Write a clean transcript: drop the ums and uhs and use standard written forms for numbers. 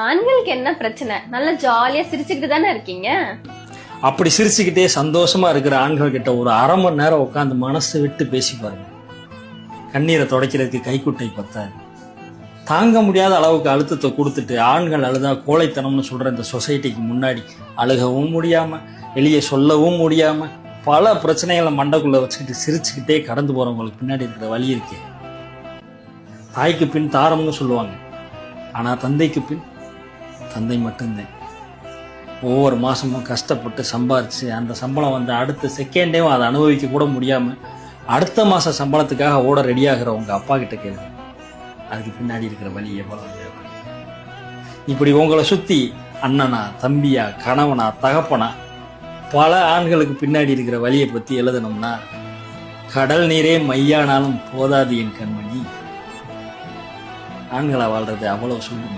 ஆண்களுக்கு என்ன பிரச்சனை? நல்லா ஜாலியா சிரிச்சுக்கிட்டு தானே இருக்கீங்க. அப்படி சிரிச்சுக்கிட்டே சந்தோஷமா இருக்கிற ஆண்கள் கிட்ட ஒரு அரை மணி நேரம் உட்காந்து மனசு விட்டு பேசி பாருங்க. கண்ணீரை துடைக்கிறதுக்கு கைக்குட்டை பத்தாது. தாங்க முடியாத அளவுக்கு அழுத்தத்தை கொடுத்துட்டு ஆண்கள் அழுதா கோழைத்தனம்னு சொல்ற இந்த சொசைட்டிக்கு முன்னாடி அழுகவும் முடியாம வெளியே சொல்லவும் முடியாம பல பிரச்சனைகளை மண்டைக்குள்ள வச்சுக்கிட்டு சிரிச்சுக்கிட்டே கடந்து போறவங்களுக்கு பின்னாடி இருக்கிற வழி இருக்கு. தாய்க்கு பின் தாரம்னு சொல்லுவாங்க, ஆனா தந்தைக்கு பின் தந்தை மட்டும்தான். ஒவ்வொரு மாசமும் கஷ்டப்பட்டு சம்பாரிச்சு அந்த சம்பளம் வந்து அடுத்த செகண்டேவும் அதை அனுபவிக்க கூட முடியாம அடுத்த மாச சம்பளத்துக்காக ஓட ரெடியாகிற உங்க அப்பா கிட்ட கேளு, அதுக்கு பின்னாடி இருக்கிற வழி எவ்வளவு. இப்படி உங்களை சுத்தி அண்ணனா, தம்பியா, கணவனா, தகப்பனா பல ஆண்களுக்கு பின்னாடி இருக்கிற வழியை பத்தி எழுதணும்னா கடல் நீரே மையானாலும் போதாது என் கண்மணி. ஆண்களா வாழ்றது அவ்வளவு சொல்லுங்க.